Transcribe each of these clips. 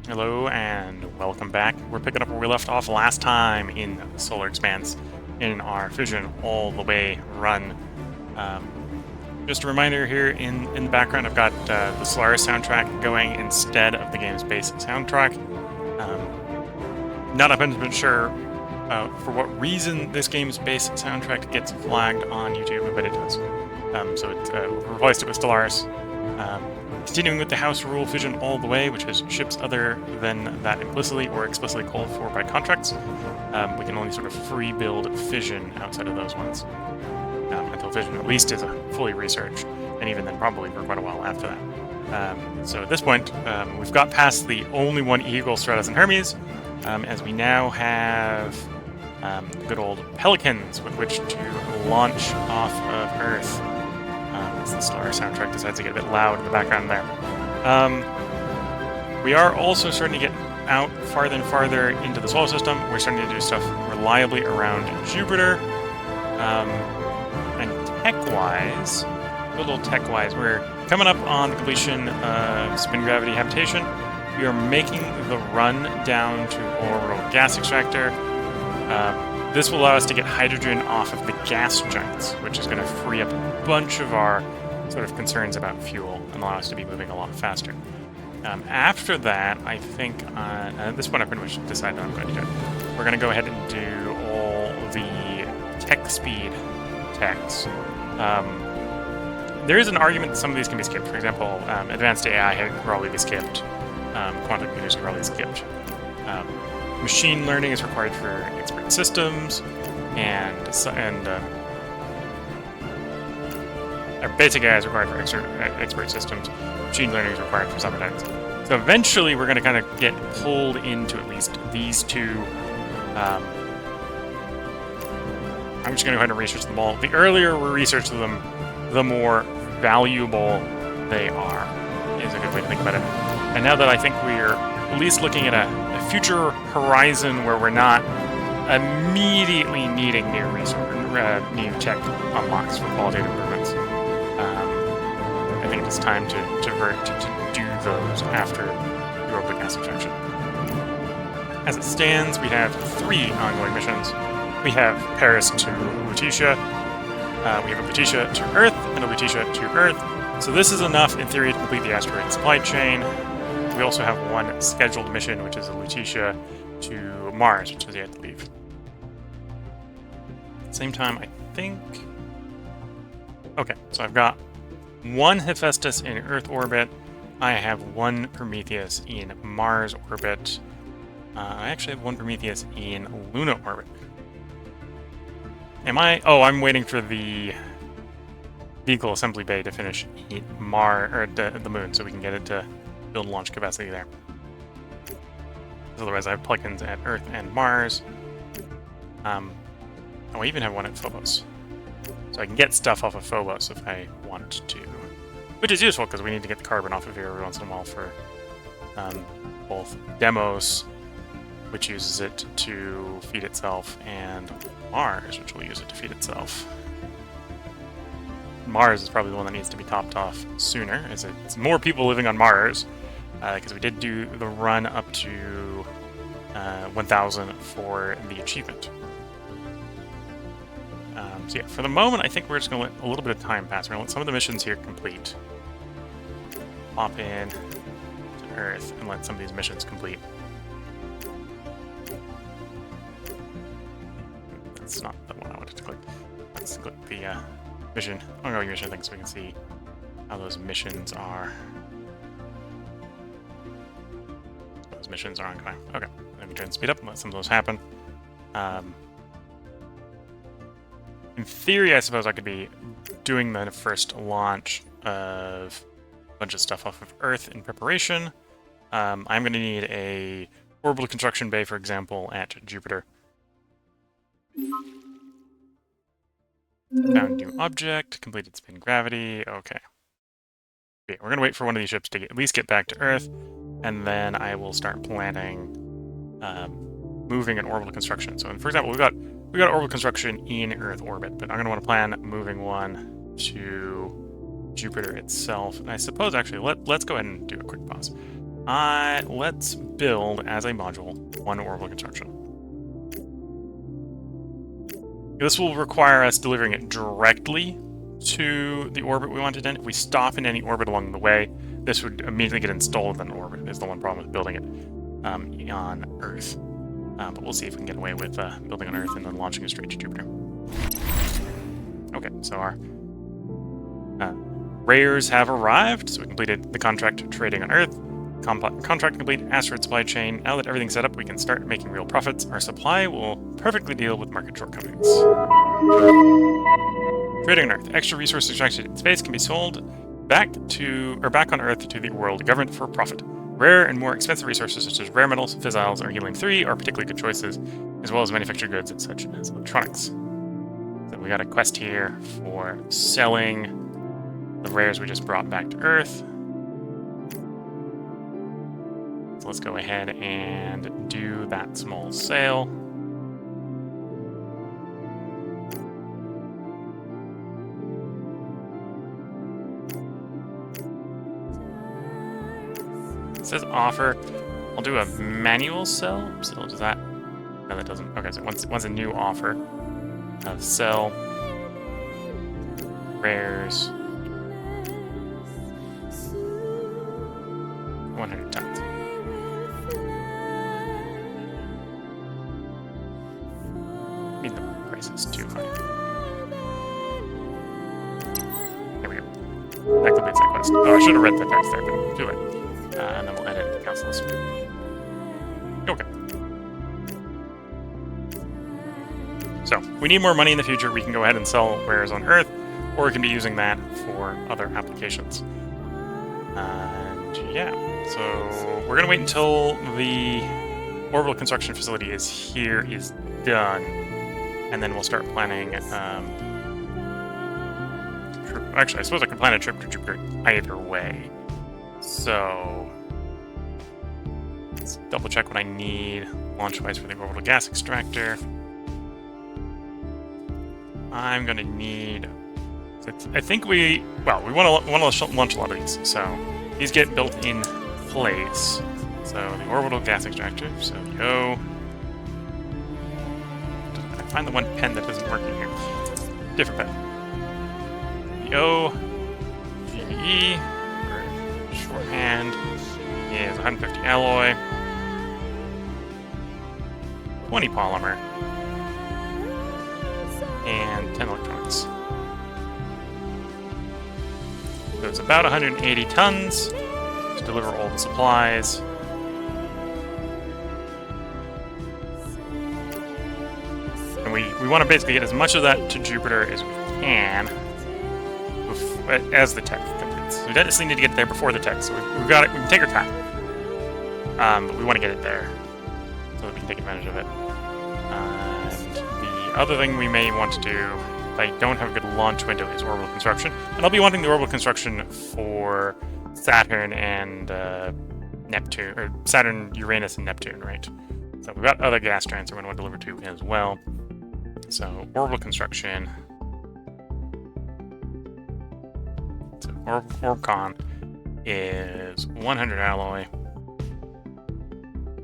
Hello and welcome back. We're picking up where we left off last time in Solar Expanse in our Fission all the way run. Just a reminder here in the background, I've got the Solaris soundtrack going instead of the game's base soundtrack. Not 100% sure for what reason this game's base soundtrack gets flagged on YouTube, but it does. So we replaced it with Stellaris. Continuing with the house rule Fission all the way, which is ships other than that implicitly or explicitly called for by contracts. We can only sort of free build Fission outside of those ones. Until Fission at least is fully researched, and even then probably for quite a while after that. So at this point, we've got past the only one Eagle, Stratus, and Hermes, as we now have good old Pelicans with which to launch off of Earth. As the Solaris soundtrack decides to get a bit loud in the background there. We are also starting to get out farther and farther into the solar system. We're starting to do stuff reliably around Jupiter. And tech-wise, we're coming up on the completion of spin gravity habitation. We are making the run down to orbital gas extractor. This will allow us to get hydrogen off of the gas giants, which is going to free up a bunch of our sort of concerns about fuel and allow us to be moving a lot faster. After that, I think at this point I pretty much decided I'm going to do it. We're going to go ahead and do all the tech speed techs. There is an argument that some of these can be skipped. For example, advanced AI can probably be skipped. Quantum computers can probably be skipped. Machine learning is required for expert systems, and basic AI is required for expert systems. Machine learning is required for cybernetics. So eventually, we're going to kind of get pulled into at least these two. I'm just going to go ahead and research them all. The earlier we research them, the more valuable they are, is a good way to think about it. And now that I think we're at least looking at a future horizon where we're not immediately needing new tech unlocks for qualitative improvements, I think it's time to do those after the orbital gas extraction. As it stands, we have 3 ongoing missions. We have Paris to Lutetia, we have a Lutetia to Earth, and a Lutetia to Earth. So this is enough, in theory, to complete the asteroid supply chain. We also have one scheduled mission, which is a Lutetia to Mars, which is yet to leave. At the same time, I think... Okay, so I've got 1 Hephaestus in Earth orbit. I have 1 Prometheus in Mars orbit. I actually have 1 Prometheus in Luna orbit. Am I? Oh, I'm waiting for the vehicle assembly bay to finish in Mars or the Moon, so we can get it to build launch capacity there. Otherwise, I have plugins at Earth and Mars. I even have 1 at Phobos, so I can get stuff off of Phobos if I want to, which is useful because we need to get the carbon off of here every once in a while for both Demos, which uses it to feed itself, and Mars, which will use it to feed itself. Mars is probably the one that needs to be topped off sooner, as it's more people living on Mars, because we did do the run up to 1,000 for the achievement. So yeah, for the moment, I think we're just going to let a little bit of time pass. We're going to let some of the missions here complete. Pop in to Earth and let some of these missions complete. That's not the one I wanted to click. Let's click the mission, ongoing mission thing, so we can see how those missions are. Those missions are ongoing. Okay, let me try and speed up and let some of those happen. In theory, I suppose I could be doing the first launch of a bunch of stuff off of Earth in preparation. I'm going to need a orbital construction bay, for example, at Jupiter. Found new object, completed spin gravity, okay. Okay, we're going to wait for one of these ships to at least get back to Earth, and then I will start planning moving an orbital construction. So, for example, we got orbital construction in Earth orbit, but I'm going to want to plan moving one to Jupiter itself. And I suppose, actually, let's go ahead and do a quick pause. Let's build as a module 1 orbital construction. This will require us delivering it directly to the orbit we wanted in. If we stop in any orbit along the way, this would immediately get installed in an orbit, is the one problem with building it on Earth. But we'll see if we can get away with building on Earth and then launching it straight to Jupiter. Okay, so our rares have arrived, so we completed the contract trading on Earth. Contract complete, asteroid supply chain. Now that everything's set up, we can start making real profits. Our supply will perfectly deal with market shortcomings. Trading on Earth. Extra resources extracted in space can be sold back on Earth to the world government for profit. Rare and more expensive resources such as rare metals, fissiles, or helium 3 are particularly good choices, as well as manufactured goods such as electronics. So we got a quest here for selling the rares we just brought back to Earth. So let's go ahead and do that small sale. It says offer. I'll do a manual sell. So does that? No, that doesn't. Okay, so once a new offer of sell rares 100 tons. I mean, the price is too high. There we go. That completes that quest. Oh, I should have read the text there, but too late. And then we'll edit the council list. Okay. So, we need more money in the future. We can go ahead and sell rares on Earth, or we can be using that for other applications. And yeah, so we're going to wait until the orbital construction facility is done, and then we'll start planning. Actually, I suppose I could plan a trip to Jupiter either way. So let's double check what I need launch-wise for the orbital gas extractor. I'm going to need. I think we want to launch a lot of these, so these get built in place. So the orbital gas extractor. So yo. I find the one pen that isn't working here. Different pen. Yo. GE. Shorthand is 150 alloy, 20 polymer, and 10 electronics. So it's about 180 tons to deliver all the supplies. And we want to basically get as much of that to Jupiter as we can as the tech completes. We definitely need to get there before the tech, so we've got it. We can take our time, but we want to get it there so that we can take advantage of it. And the other thing we may want to do, if I don't have a good launch window, is orbital construction. And I'll be wanting the orbital construction for Saturn and Neptune, or Saturn, Uranus, and Neptune, right? So we've got other gas giants we're going to want to deliver to as well. So orbital construction. So Orbcon is 100 alloy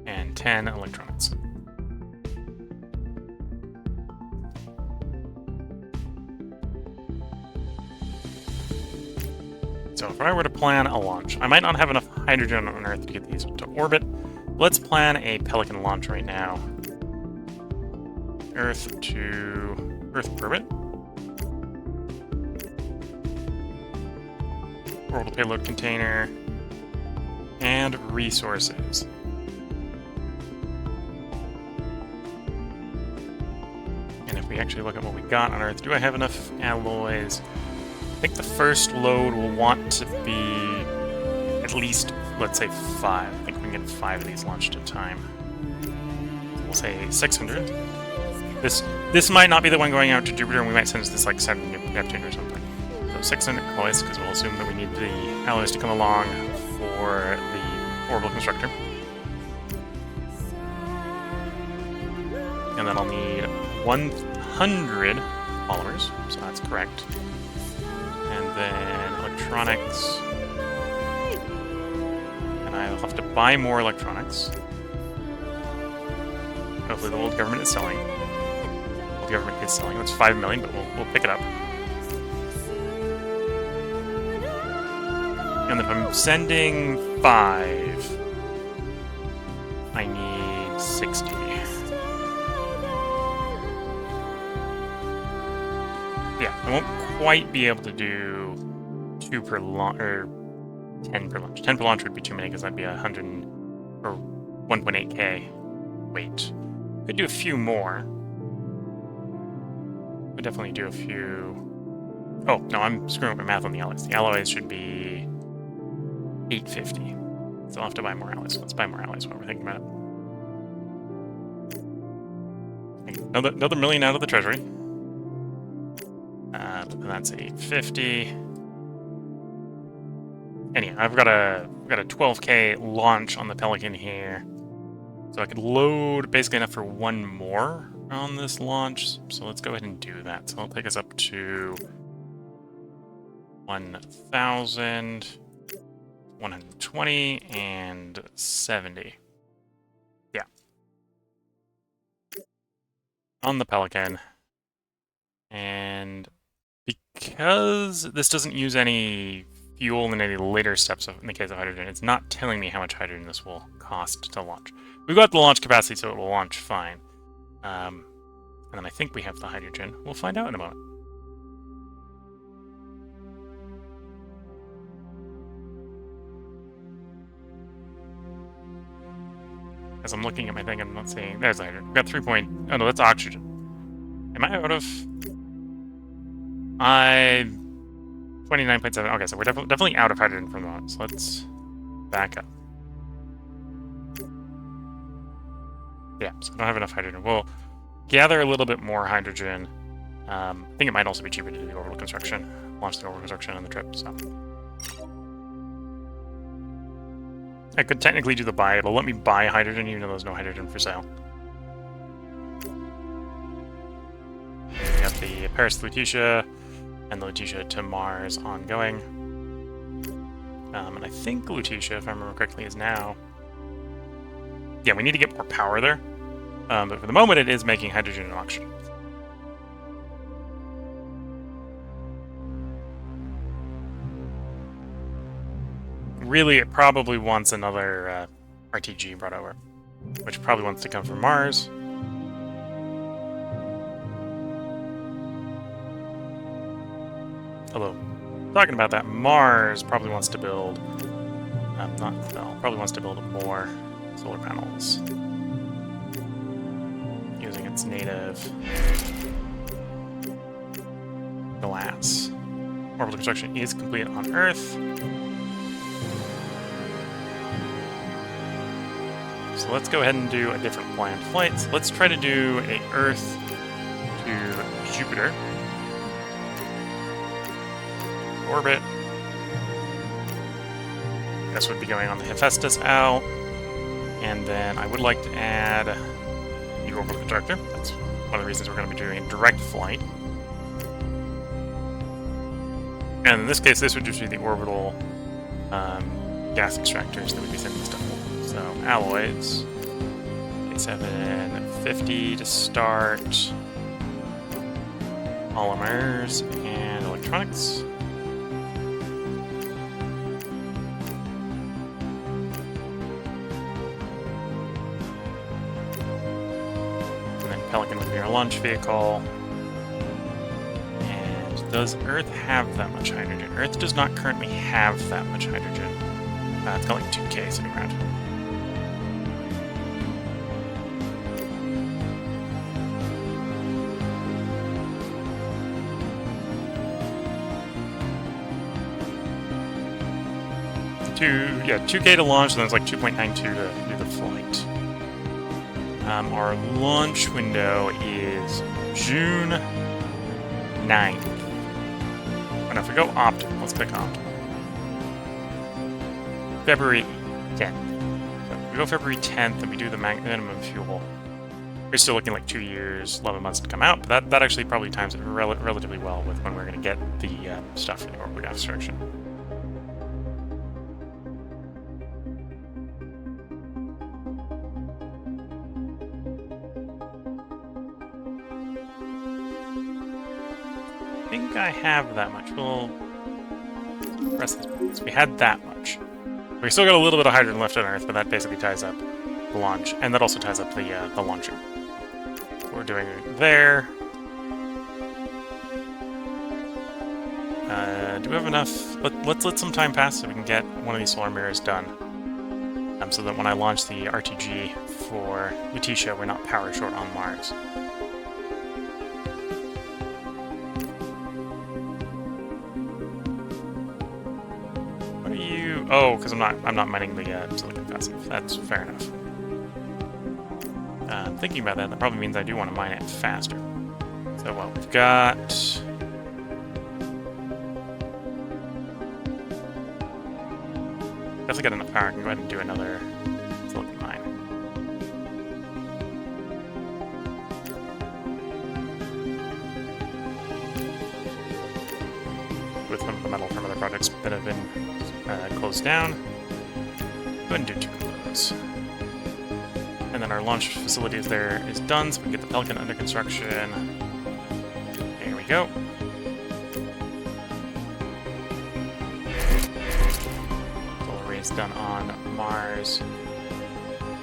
and 10 electronics. So if I were to plan a launch, I might not have enough hydrogen on Earth to get these to orbit. Let's plan a Pelican launch right now. Earth orbit. Orbital payload container, and resources. And if we actually look at what we got on Earth, do I have enough alloys? I think the first load will want to be at least, let's say, 5. I think we can get 5 of these launched at a time. So we'll say 600. This might not be the one going out to Jupiter, and we might send this like Saturn, Neptune or something. 600 alloys, because we'll assume that we need the alloys to come along for the orbital constructor. And then I'll need 100 polymers, so that's correct. And then electronics. And I'll have to buy more electronics. Hopefully the old government is selling. The old government is selling. That's 5 million, but we'll pick it up. And if I'm sending 5, I need 60. Yeah, I won't quite be able to do 2 per launch, or 10 per launch. 10 per launch would be too many because that'd be 100 or 1.8k. Wait, could do a few more. Could definitely do a few. Oh no, I'm screwing up my math on the alloys. The alloys should be 850. So I'll have to buy more alloys. Let's buy more alloys while we're thinking about it. Another million out of the treasury. That's 850. Anyhow, I've got a 12k launch on the Pelican here, so I could load basically enough for 1 more on this launch. So let's go ahead and do that. So I'll take us up to 1,000, 120, and 70. Yeah. On the Pelican. And because this doesn't use any fuel in any later steps in the case of hydrogen, it's not telling me how much hydrogen this will cost to launch. We've got the launch capacity, so it will launch fine. And then I think we have the hydrogen. We'll find out in a moment. As I'm looking at my thing, I'm not seeing... There's the hydrogen. We've got 3 point... Oh no, that's oxygen. Am I out of... 29.7. Okay, so we're definitely out of hydrogen from the moment. So let's back up. Yeah, so I don't have enough hydrogen. We'll gather a little bit more hydrogen. I think it might also be cheaper to do the orbital construction. Launch the orbital construction on the trip, so... I could technically do the buy. It'll let me buy hydrogen even though there's no hydrogen for sale. We got the Paris to Lutetia and the Lutetia to Mars ongoing. And I think Lutetia, if I remember correctly, is now... Yeah, we need to get more power there. But for the moment, it is making hydrogen and oxygen. Really, it probably wants another RTG brought over, which probably wants to come from Mars. Although, talking about that, Mars probably wants to build... probably wants to build more solar panels. Using its native glass. Orbital construction is complete on Earth. So let's go ahead and do a different planned flight. So let's try to do a Earth to Jupiter. Orbit. This would be going on the Hephaestus Owl. And then I would like to add the orbital conductor. That's one of the reasons we're going to be doing a direct flight. And in this case, this would just be the orbital gas extractors that we'd be sending stuff. So alloys, 750 to start, polymers, and electronics. And then Pelican would be our launch vehicle. And does Earth have that much hydrogen? Earth does not currently have that much hydrogen. It's got like 2k sitting around. Yeah, 2k to launch, and then it's like 2.92 to do the flight. Our launch window is June 9th. And if we go optimal, let's click optimal. February 10th. So if we go February 10th and we do the minimum fuel, we're still looking like 2 years, 11 months to come out, but that actually probably times it relatively well with when we're going to get the stuff for the orbital gas extraction. think I have that much. We'll press this. We had that much. We still got a little bit of hydrogen left on Earth, but that basically ties up the launch, and that also ties up the launcher. We're doing it there. Do we have enough? Let's let some time pass so we can get one of these solar mirrors done. So that when I launch the RTG for Lutetia, we're not power short on Mars. What are you? Oh, because I'm not mining the silicon fast enough. That's fair enough. Thinking about that, that probably means I do want to mine it faster. So what we've got. Definitely got enough power. I can go ahead and do another silicon mine. With some of the metal from other projects that have been closed down. Go ahead and do 2 of those. And then our launch facility is done, so we can get the Pelican under construction. There we go. Is done on Mars.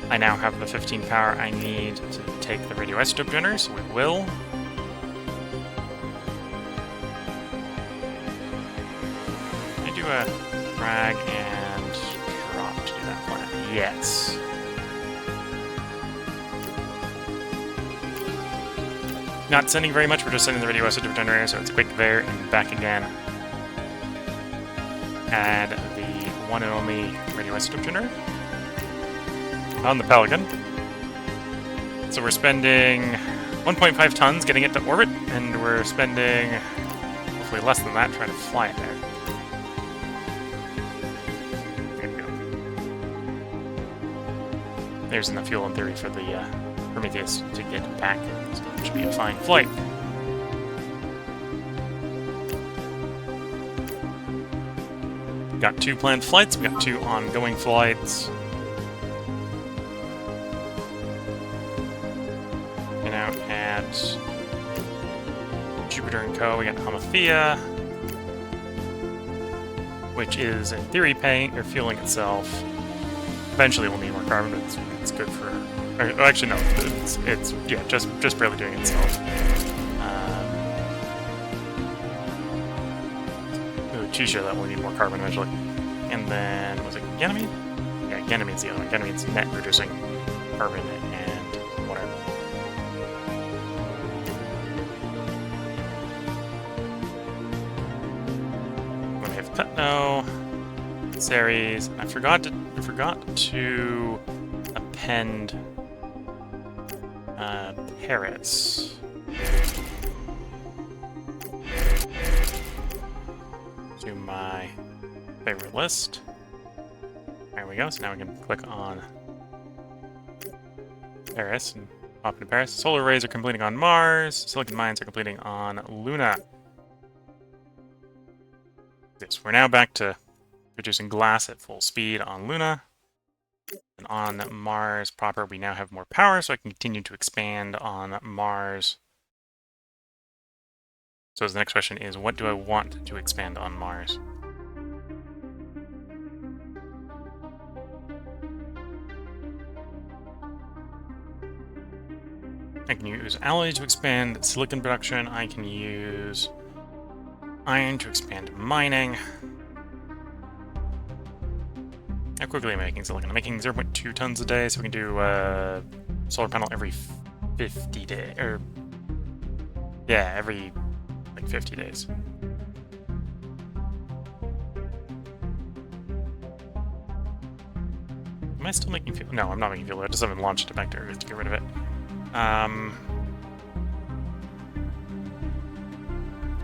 I now have the 15 power I need to take the radioisotope generator, so we will. Can I do a drag and drop to do that planet? Yes. Not sending very much, we're just sending the radioisotope generator, so it's quick there and back again. Add the one and only radioisotope generator on the Pelican. So we're spending 1.5 tons getting it to orbit, and we're spending hopefully less than that trying to fly it there. There we go. There's enough fuel in theory for the Prometheus to get back, so it should be a fine flight. Got 2 planned flights, we got 2 ongoing flights. And out at Jupiter and Co, we got Amathea, which is in theory paying or fueling itself. Eventually we'll need more carbon, but it's good for. Or, actually, no, it's yeah, just barely doing itself. Lutetia, that will need more carbon eventually. And then, was it Ganymede? Yeah, Ganymede's the other one. Ganymede's net producing carbon and whatever. We have Petno, Ceres. I forgot to append Paris. To my favorite list. There we go. So now we can click on Paris and pop into Paris. Solar arrays are completing on Mars. Silicon mines are completing on Luna. Yes, we're now back to producing glass at full speed on Luna. And on Mars proper, we now have more power, so I can continue to expand on Mars. So the next question is, what do I want to expand on Mars? I can use alloy to expand silicon production. I can use iron to expand mining. How quickly am I making silicon? I'm making 0.2 tons a day, so we can do solar panel every 50 days. Or, yeah, every, like, 50 days. Am I still making fuel? No, I'm not making fuel. I just haven't launched it back to Earth to get rid of it. I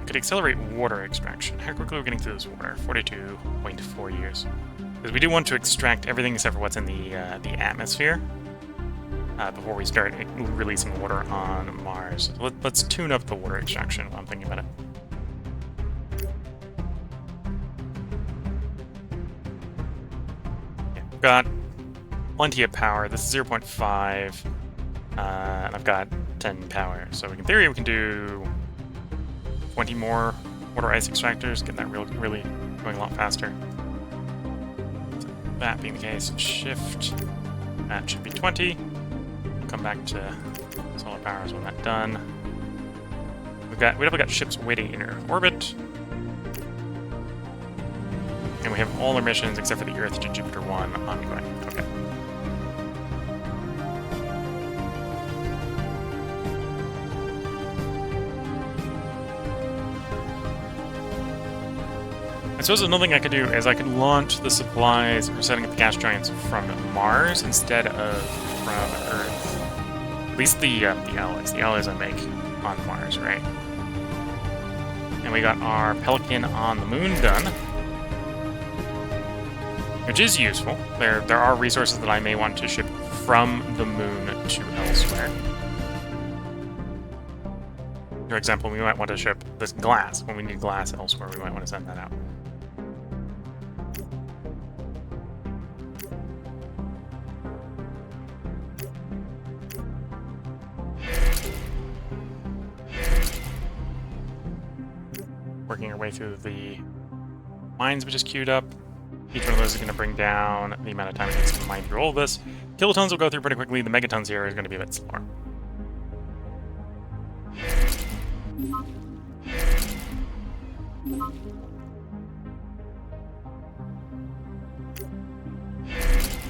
could accelerate water extraction. How quickly are we getting through this water? 42.4 years. Because we do want to extract everything except for what's in the atmosphere before we start releasing water on Mars. So let's tune up the water extraction while I'm thinking about it. Yeah, we've got plenty of power. This is 0.5, and I've got 10 power. So in theory, we can do 20 more water ice extractors, getting that really going a lot faster. So that being the case, shift, that should be 20. We'll come back to solar powers when that's done. We definitely got ships waiting in Earth orbit. And we have all our missions except for the Earth to Jupiter 1 ongoing. Okay. I suppose another thing I could do is I could launch the supplies for setting up the gas giants from Mars instead of from Earth. At least the alloys. The alloys I make on Mars, right? And we got our Pelican on the moon done, which is useful. There are resources that I may want to ship from the moon to elsewhere. For example, we might want to ship this glass. When we need glass elsewhere, we might want to send that out. Working our way through the mines we just queued up. Each one of those is going to bring down the amount of time it takes to mine through all of this. Kilotons will go through pretty quickly. The megatons here is going to be a bit slower.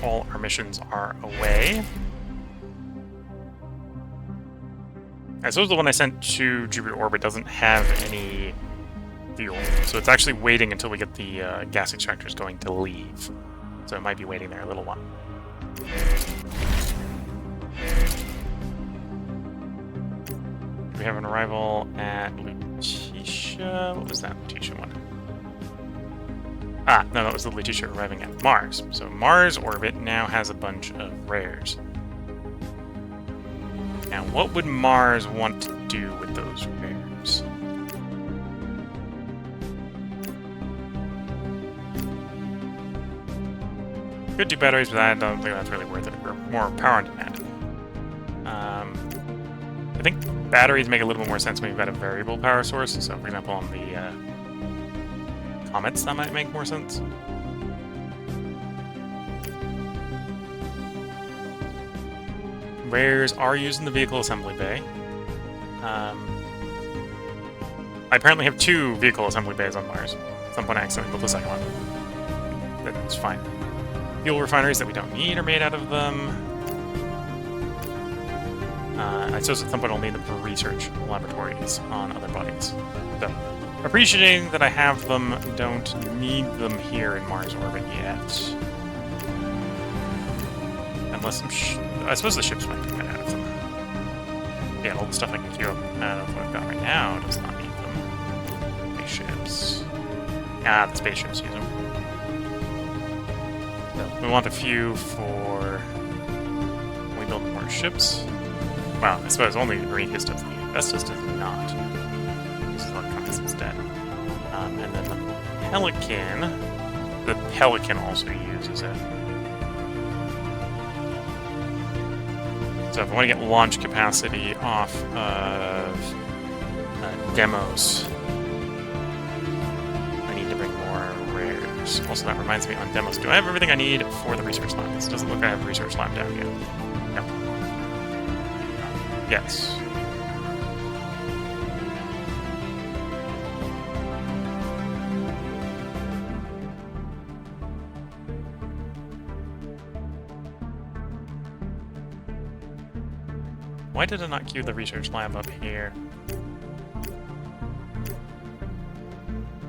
All our missions are away. I suppose the one I sent to Jupiter orbit doesn't have any fuel, so it's actually waiting until we get the gas extractors going to leave. So it might be waiting there a little while. We have an arrival at Lutetia. What was that Lutetia one? Ah, no, that was the Lutetia arriving at Mars. So Mars orbit now has a bunch of rares. Now, what would Mars want to do with those rares? Could do batteries, but I don't think that's really worth it. We're more power on demand. I think batteries make a little bit more sense when you've got a variable power source. So, for example, on the comets, that might make more sense. Rares are used in the vehicle assembly bay. I apparently have 2 vehicle assembly bays on Mars. At some point I accidentally built the second one. That's fine. Fuel refineries that we don't need are made out of them. I suppose at some point I'll need them for research laboratories on other bodies. So, appreciating that I have them, don't need them here in Mars orbit yet. Unless I suppose the ships might be made out of them. Yeah, all the stuff I can queue up out of what I've got right now does not need them. Spaceships. Ah, the spaceships use them. We want a few for when we build more ships. Well, I suppose only Prometheus does need it. Vestas does not. This is electronics instead. And then the Pelican also uses it. So if I want to get launch capacity off of demos, I need to bring more rares. Also, that reminds me, on demos, do I have everything I need for the research lab? This doesn't look like I have a research lab down yet. No. Yes. Why did I not queue the research lab up here?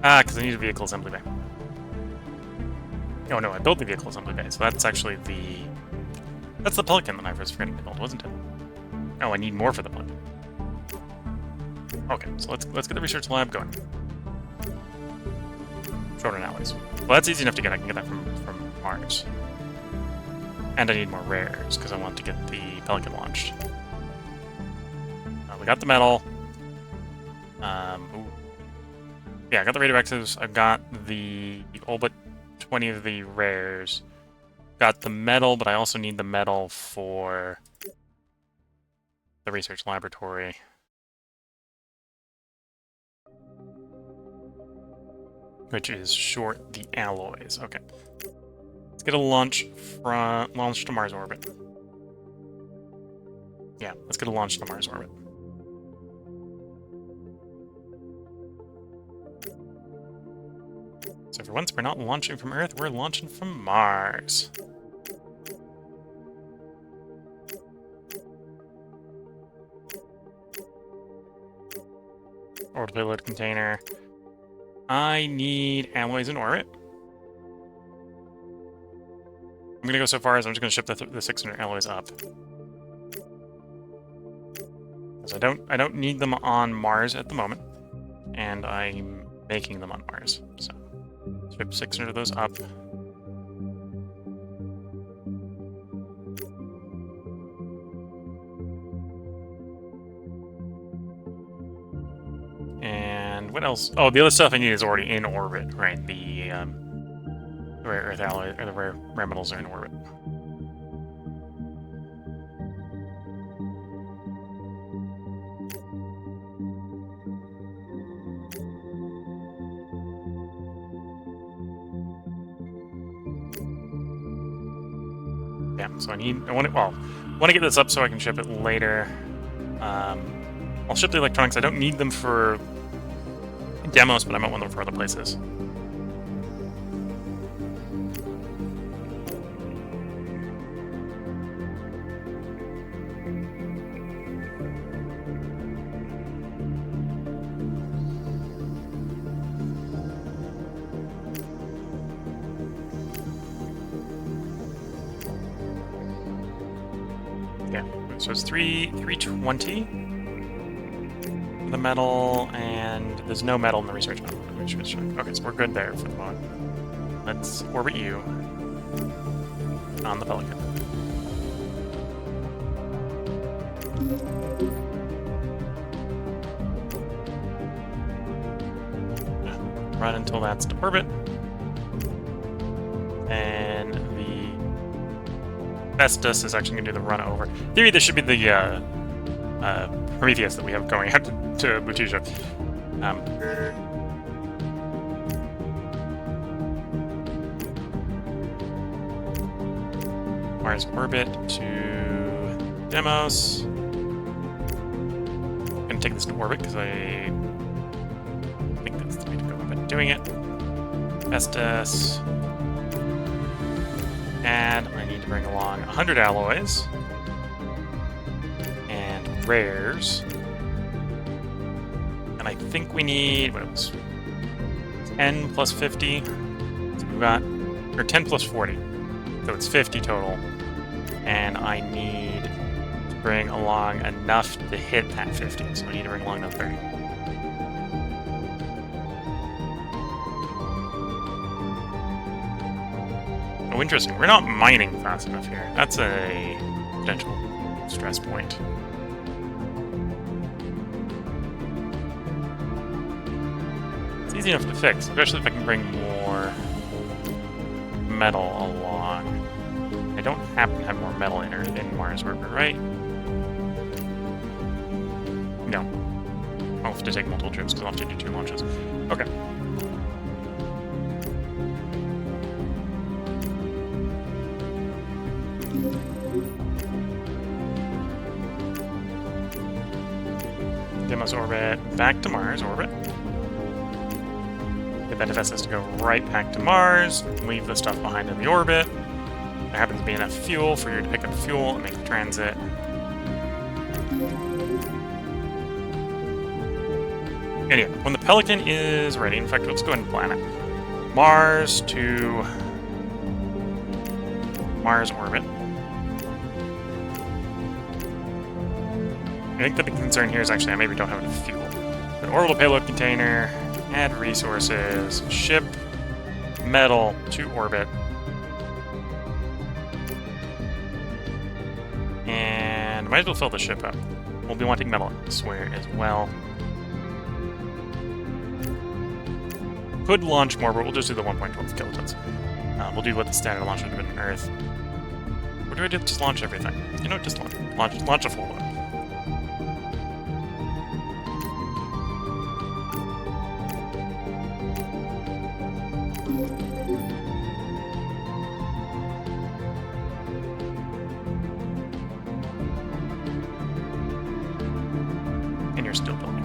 Ah, because I need a vehicle assembly bay. Oh no, I built the vehicle assembly bay, so that's actually the... That's the Pelican that I was forgetting to build, wasn't it? Oh, I need more for the Pelican. Okay, so let's get the research lab going. Shorter alloys. Well, that's easy enough to get. I can get that from Mars. And I need more rares, because I want to get the Pelican launched. We got the metal. Yeah, I got the radioactives. I've got all but 20 of the rares. Got the metal, but I also need the metal for the research laboratory. which is short the alloys. Okay. Let's get a launch to Mars orbit. Yeah, let's get a launch to Mars orbit. So for once, we're not launching from Earth, we're launching from Mars. Orbital payload container. I need alloys in orbit. I'm gonna go so far as I'm just gonna ship the 600 alloys up. Because I don't need them on Mars at the moment, and I'm making them on Mars. So ship 600 of those up. And what else? Oh, the other stuff I need is already in orbit, right? The rare earth alloy or the rare metals are in orbit. Yeah, so I want to get this up so I can ship it later. I'll ship the electronics. I don't need them for demos, but I might want them for other places. Yeah, so it's 320 for the metal, and there's no metal in the research map. Okay, so we're good there for the moment. Let's orbit you on the Pelican. Run until that's to orbit. And the Festus is actually going to do the run over. In theory, this should be the Prometheus that we have going out to Butija. Mars orbit to Demos. I'm going to take this to orbit because I think that's the way to go about doing it. Festus. And I need to bring along 100 alloys. And rares. And I think we need, what it was, 10 plus 50. So we've got, or 10 plus 40. So it's 50 total. And I need to bring along enough to hit that 50. So I need to bring along another 30. Oh, interesting. We're not mining fast enough here. That's a potential stress point. It's easy enough to fix, especially if I can bring more metal along. I don't happen to have more metal in Earth in Mars orbit, right? No. I'll have to take multiple trips because I'll have to do 2 launches. Okay. Demos orbit back to Mars orbit. Get that FSS to go right back to Mars, leave the stuff behind in the orbit. There happens to be enough fuel for you to pick up fuel and make the transit. Anyway, when the Pelican is ready, in fact, let's go ahead and plan it. Mars to Mars orbit. I think the big concern here is actually I maybe don't have enough fuel. But orbital payload container, add resources, ship metal to orbit. And might as well fill the ship up. We'll be wanting metal, I swear, as well. Could launch more, but we'll just do the 1.12 kilotons. We'll do what the standard launch would have been on Earth. What do I do? Just launch everything. You know, just launch a full load. still building.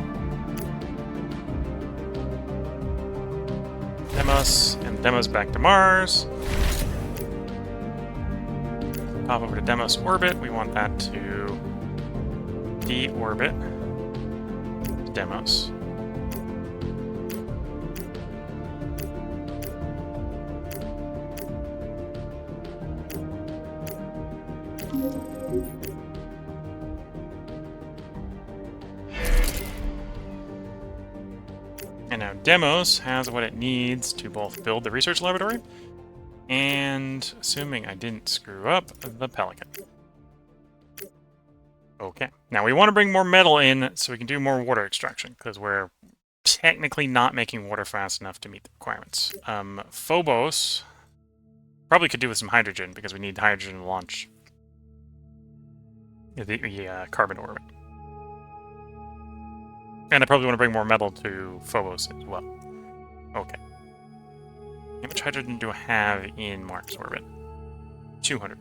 Demos, and Demos back to Mars. Pop over to Demos orbit. We want that to deorbit Demos. And now Demos has what it needs to both build the research laboratory and, assuming I didn't screw up, the Pelican. Okay. Now we want to bring more metal in so we can do more water extraction, because we're technically not making water fast enough to meet the requirements. Phobos probably could do with some hydrogen, because we need hydrogen to launch the carbon orbit. And I probably want to bring more metal to Phobos as well. Okay. How much hydrogen do I have in Mars orbit? 200.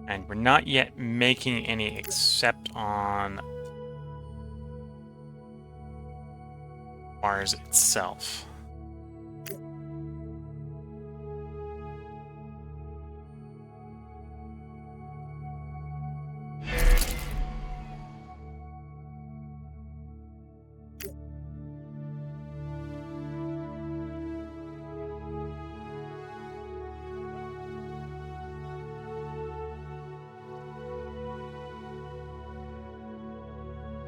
And we're not yet making any except on Mars itself.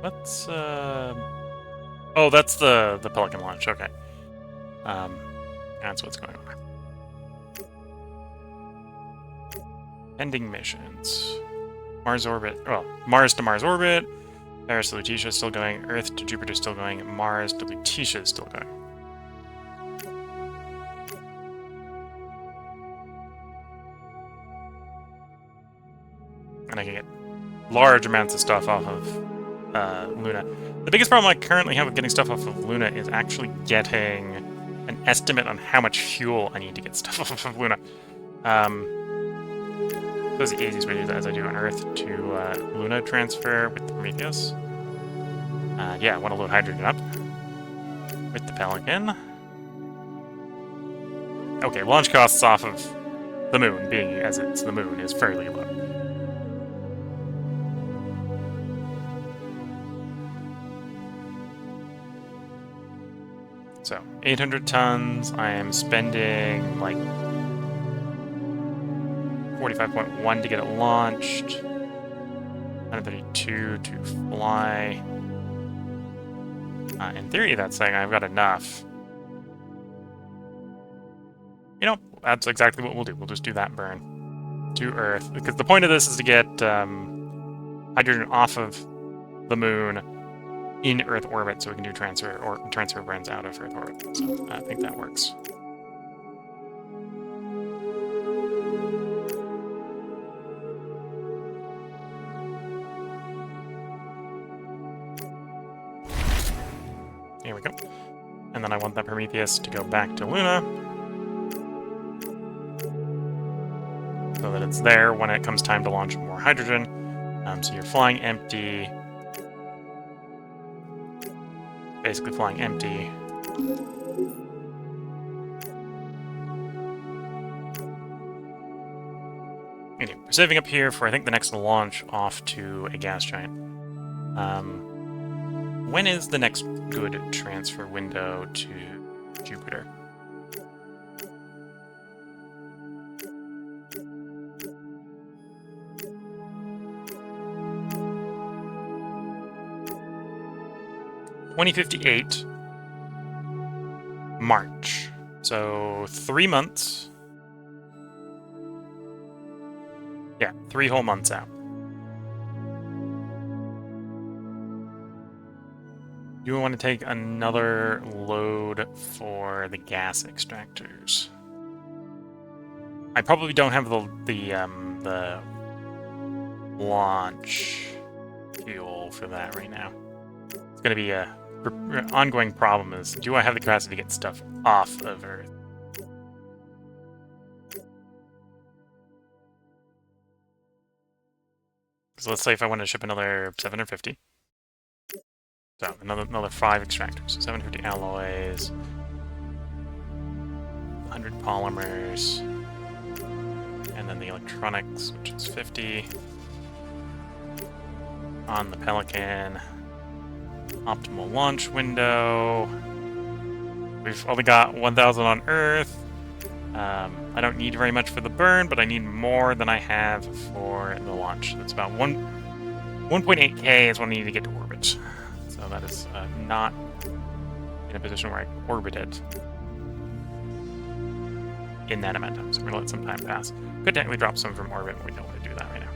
Let's, oh, that's the Pelican launch, okay. That's what's going on. Pending missions. Mars orbit, well, Mars to Mars orbit. Eris to Lutetia is still going. Earth to Jupiter is still going. Mars to Lutetia is still going. And I can get large amounts of stuff off of Luna. The biggest problem I currently have with getting stuff off of Luna is actually getting an estimate on how much fuel I need to get stuff off of Luna. That's the easiest way to do that, as I do on Earth to Luna transfer with the Prometheus. Yeah, I want to load hydrogen up with the Pelican. Okay, launch costs off of the moon, being as it's the moon, is fairly low. So, 800 tons, I am spending like 45.1 to get it launched, 132 to fly. In theory, that's saying I've got enough. You know, that's exactly what we'll do. We'll just do that burn to Earth, because the point of this is to get hydrogen off of the moon in Earth orbit, so we can do transfer burns out of Earth orbit. So I think that works. Here we go. And then I want that Prometheus to go back to Luna, so that it's there when it comes time to launch more hydrogen. So you're flying empty. Basically flying empty. Anyway, we're saving up here for, I think, the next launch off to a gas giant. When is the next good transfer window to Jupiter? (2058) March. So 3 months. Yeah, 3 whole months out. Do we want to take another load for the gas extractors? I probably don't have the launch fuel for that right now. It's going to be a ongoing problem. Is, do I have the capacity to get stuff off of Earth? So let's say if I wanted to ship another 750. So another 5 extractors. 750 alloys, 100 polymers, and then the electronics, which is 50. On the Pelican. Optimal launch window. We've only got 1,000 on Earth. I don't need very much for the burn, but I need more than I have for the launch. That's about 1.8k is what I need to get to orbit. So that is not in a position where I can orbit it in that amount of time. So we're going to let some time pass. Could technically drop some from orbit, but we don't want to do that right now.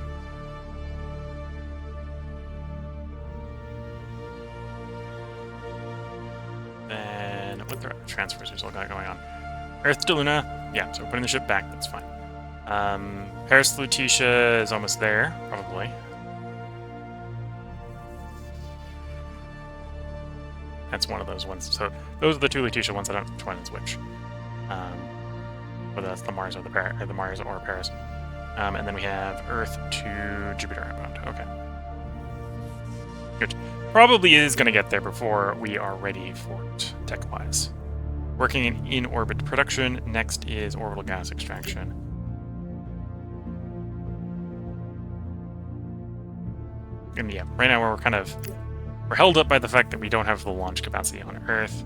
Then what the transfers are still got going on? Earth to Luna, yeah, so we're putting the ship back, that's fine. Paris to Lutetia is almost there, probably. That's one of those ones. So those are the two Lutetia ones. I don't know which one is which. Whether that's the Mars or the Mars or Paris. And then we have Earth to Jupiter outbound. Okay. Good. Probably is going to get there before we are ready for it, tech-wise. Working in in-orbit production. Next is orbital gas extraction. And yeah, right now we're held up by the fact that we don't have the launch capacity on Earth.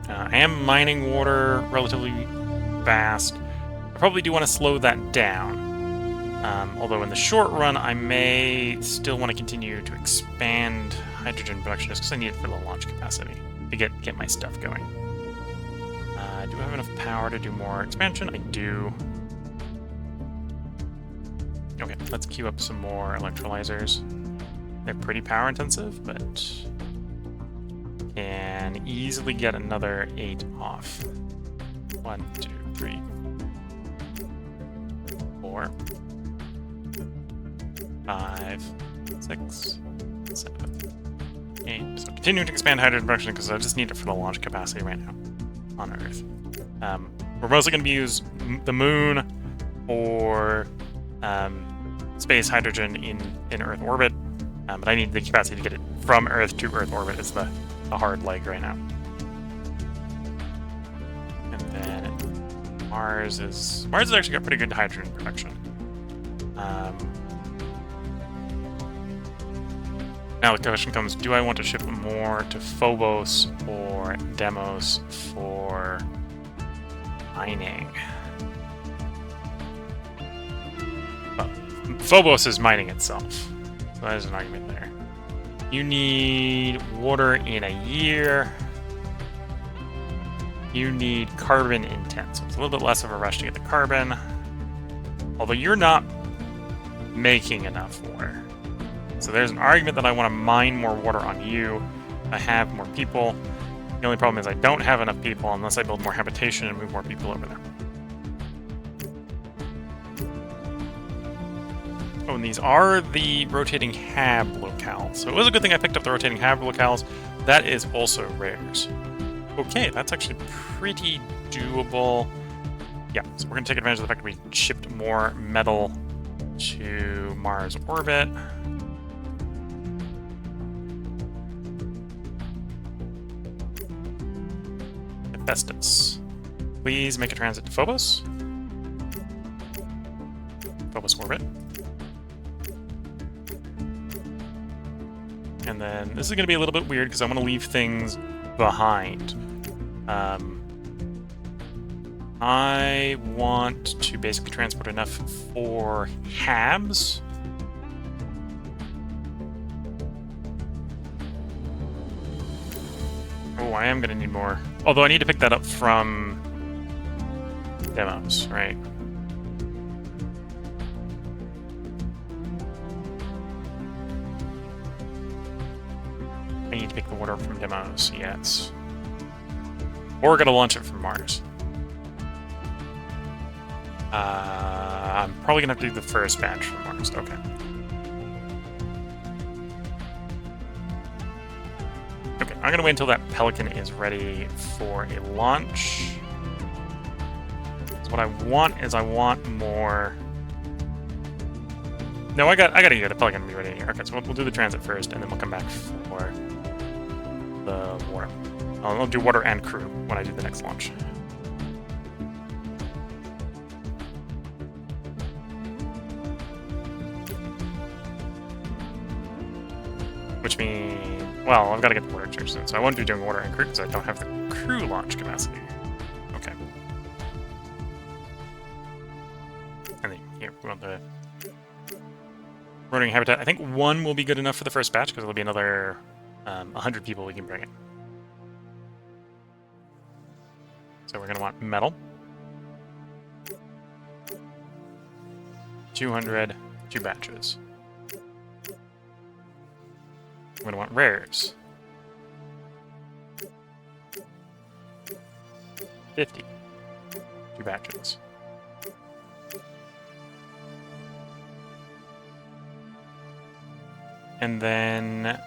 I am mining water relatively fast. I probably do want to slow that down. Although in the short run, I may still want to continue to expand hydrogen production just because I need it for the launch capacity to get my stuff going. Do I have enough power to do more expansion? I do. Okay, let's queue up some more electrolyzers. They're pretty power intensive, but can easily get another 8 off. 1, 2, 3, 4, 5, 6, 7, 8. So continuing to expand hydrogen production because I just need it for the launch capacity right now on Earth. We're mostly going to use the moon for space hydrogen in Earth orbit, but I need the capacity to get it from Earth to Earth orbit is the hard leg right now. And then Mars has actually got pretty good hydrogen production. Now the question comes, do I want to ship more to Phobos or Deimos for mining? Well, Phobos is mining itself, so that is an argument there. You need water in a year. You need carbon in 10, so it's a little bit less of a rush to get the carbon. Although you're not making enough water. So there's an argument that I want to mine more water on you. I have more people. The only problem is I don't have enough people unless I build more habitation and move more people over there. Oh, and these are the rotating hab locales. So it was a good thing I picked up the rotating hab locales. That is also rares. Okay, that's actually pretty doable. Yeah, so we're going to take advantage of the fact that we shipped more metal to Mars orbit. Hephaestus. Please make a transit to Phobos. Phobos orbit. And then this is going to be a little bit weird because I want to leave things behind. I want to basically transport enough for habs. Oh, I am going to need more. Although I need to pick that up from Deimos, right? I need to pick the water up from Deimos, yes. Or we're going to launch it from Mars. I'm probably going to have to do the first batch from Mars. Okay. Okay, I'm going to wait until that Pelican is ready for a launch. So So what I want is I want more... No, I gotta get it. Probably gonna be ready here. Okay, so we'll do the transit first, and then we'll come back for the water. I'll do water and crew when I do the next launch. Which means, well, I've got to get the water changed soon, so I won't be doing water and crew because I don't have the crew launch capacity. Okay. And then here, we want the rotating habitat. I think one will be good enough for the first batch because there'll be another 100 people we can bring in. So we're going to want metal. 200, 2 batches. I'm going to want rares. 50. 2 batches. And then,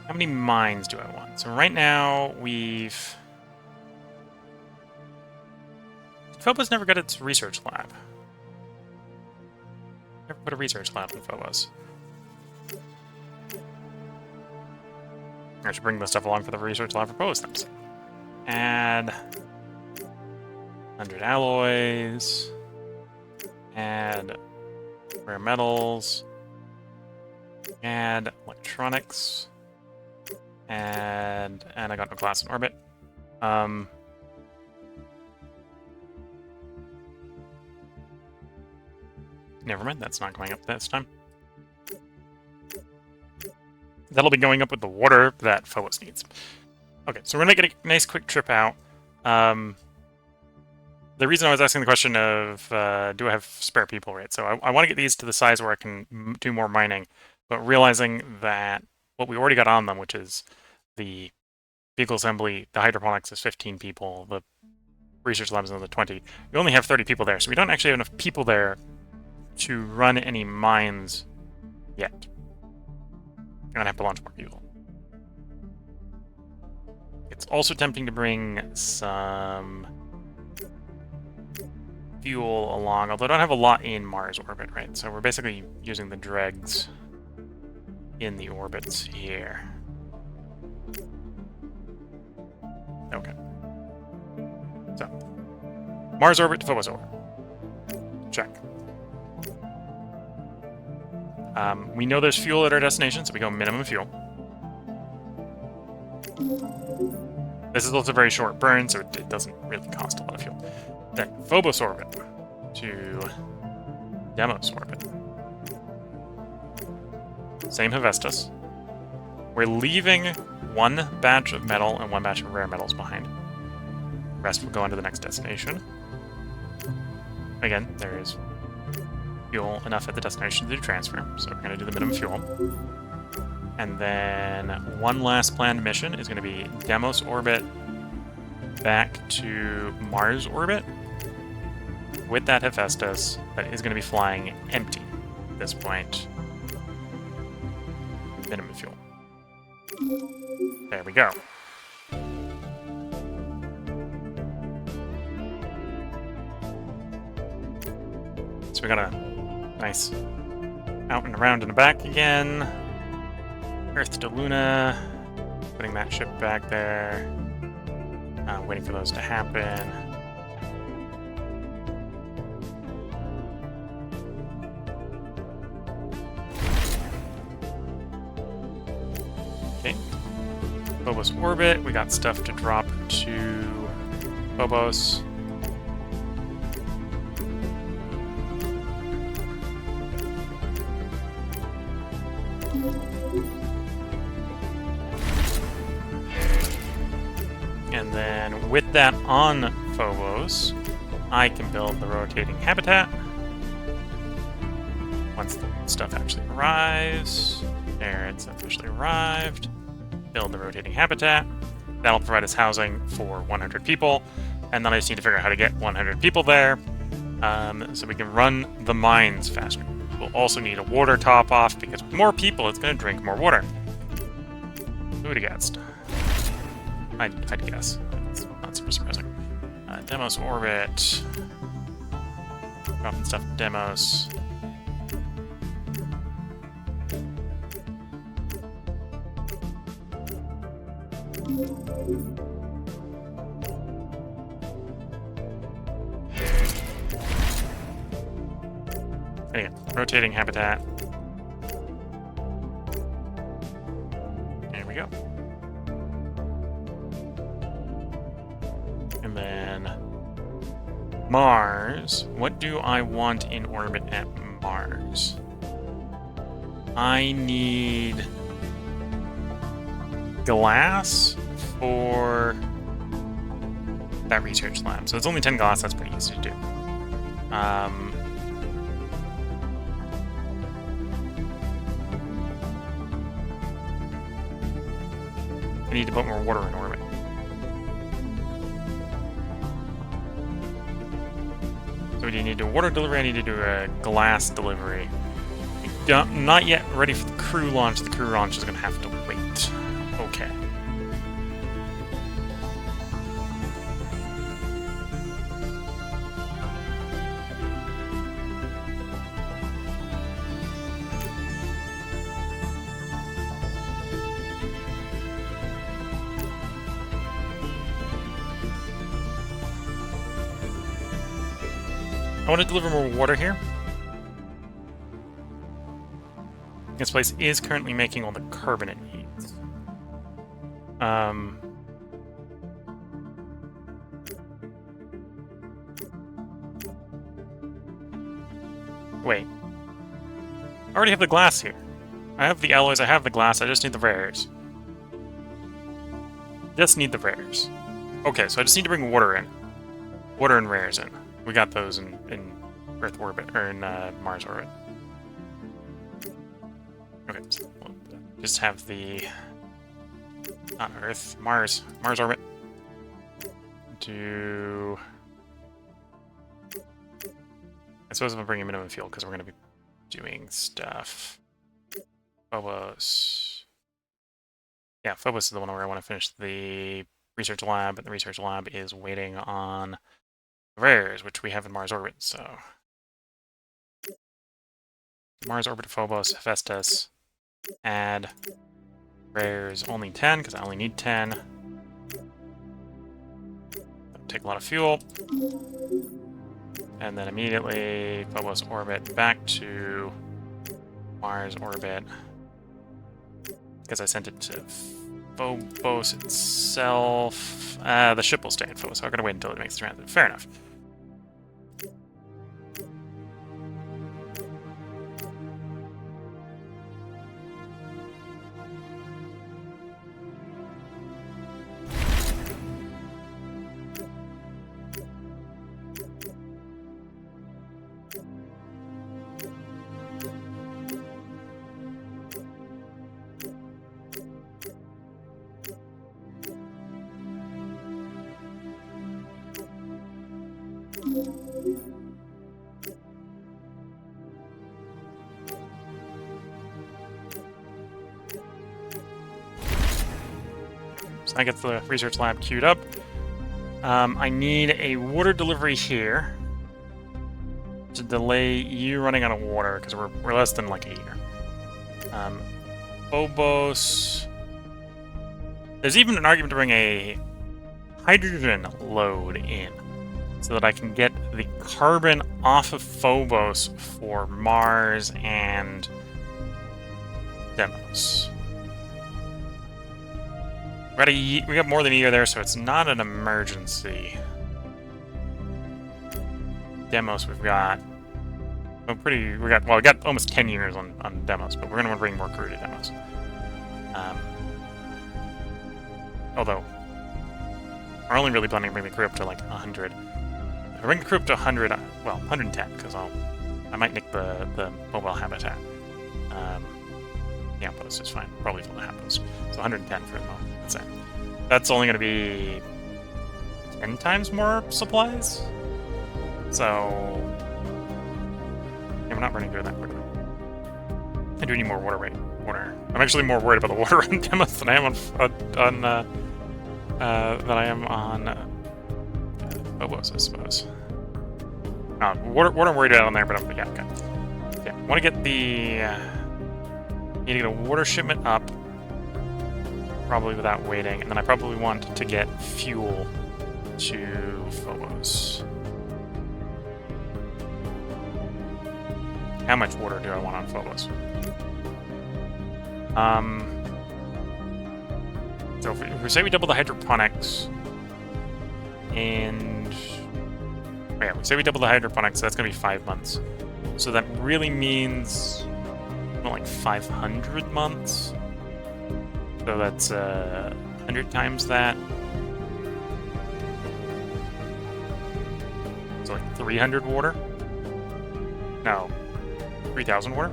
how many mines do I want? So right now, we've... Phobos never got its research lab. Never put a research lab in Phobos. I should bring this stuff along for the research lab for Phobos then. Add 100 alloys. Add rare metals. Add electronics. And I got no class in orbit. Never mind, that's not going up this time. That'll be going up with the water that Phobos needs. Okay, so we're going to make a nice quick trip out. The reason I was asking the question of, do I have spare people, right? So I want to get these to the size where I can do more mining, but realizing that what we already got on them, which is the vehicle assembly, the hydroponics is 15 people, the research lab is another 20. We only have 30 people there, so we don't actually have enough people there to run any mines yet. I'm gonna have to launch more people. It's also tempting to bring some fuel along, although I don't have a lot in Mars orbit, right? So we're basically using the dregs in the orbits here. Okay. So, Mars orbit to Phobos orbit. Check. We know there's fuel at our destination, so we go minimum fuel. This is also a very short burn, so it doesn't really cost a lot of fuel. Then Phobos orbit to Deimos orbit. Same Hephaestus. We're leaving 1 batch of metal and 1 batch of rare metals behind. The rest will go on to the next destination. Again, there is fuel enough at the destination to do transfer, so we're going to do the minimum fuel. And then one last planned mission is going to be Deimos orbit back to Mars orbit with that Hephaestus that is going to be flying empty at this point. Minimum fuel. There we go. So we got a nice out and around and back again. Earth to Luna. Putting that ship back there. Waiting for those to happen. Okay. Phobos orbit. We got stuff to drop to Phobos. And then with that on Phobos, I can build the rotating habitat. Once the stuff actually arrives, there it's officially arrived. Build the rotating habitat. That'll provide us housing for 100 people. And then I just need to figure out how to get 100 people there so we can run the mines faster. We'll also need a water top off because with more people, it's going to drink more water. Who would have guessed? I'd guess. It's not super surprising. Demos orbit. Dropping stuff in Demos. Anyway, rotating habitat. There we go. And then Mars. What do I want in orbit at Mars? I need glass for that research lab. So it's only 10 glass, that's pretty easy to do. I need to put more water in orbit. So we need to do water delivery, I need to do a glass delivery. Not yet ready for the crew launch. The crew launch is going to have to wait. Okay. I want to deliver more water here. This place is currently making all the carbon it needs. Wait. I already have the glass here. I have the alloys, I have the glass, I just need the rares. Just need the rares. Okay, so I just need to bring water in. Water and rares in. We got those in Earth orbit, or in Mars orbit. Okay, so we'll just have the... not Earth, Mars orbit. Do... I suppose I'm bringing minimum fuel, because we're going to be doing stuff. Phobos. Yeah, Phobos is the one where I want to finish the research lab, and the research lab is waiting on rares, which we have in Mars orbit, so... Mars orbit, Phobos, Hephaestus, add rares only 10, because I only need 10. That'll take a lot of fuel. And then immediately Phobos orbit back to Mars orbit, because I sent it to Phobos itself. The ship will stay in Phobos, so I'm going to wait until it makes the transit. Fair enough. So I get the research lab queued up. I need a water delivery here to delay you running out of water, because we're less than like a year. Phobos. There's even an argument to bring a hydrogen load in, so that I can get the carbon off of Phobos for Mars and Demos. We got more than a year there, so it's not an emergency. Demos we got almost 10 years on Demos, but we're gonna want to bring more crew to Demos. Although we're only really planning to bring the crew up to like 100. If I bring the crew up to 100, well, 110, because I might nick the mobile habitat. The outpost is fine, probably for the outpost. So 110 for the moment. That's it. That's only going to be 10 times more supplies. So yeah, we're not running through that quickly. I do need more water. I'm actually more worried about the water on Demos than I am on Phobos, I suppose. What I'm worried about on there, but yeah, okay. Yeah, want to get the... need to get a water shipment up, probably without waiting, and then I probably want to get fuel to Phobos. How much water do I want on Phobos? So if we say we double the hydroponics, and yeah, we say we double the hydroponics, so that's gonna be 5 months. So that really means like 500 months. So that's 100 times that. So like 300 water. No, 3,000 water.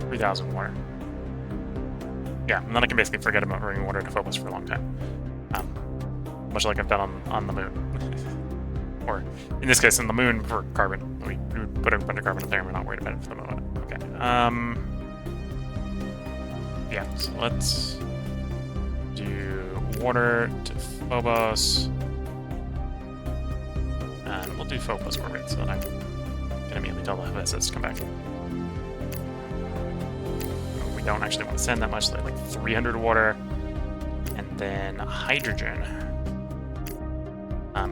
3,000 water. Yeah, and then I can basically forget about bringing water to Phobos for a long time. Much like I've done on the moon. Or, in this case, on the moon for carbon. We put a bunch of carbon up there and we're not worried about it for the moment. Okay. Yeah, so let's do water to Phobos. And we'll do Phobos orbit so that I can immediately tell the vessels to come back. We don't actually want to send that much, so like 300 water. And then hydrogen.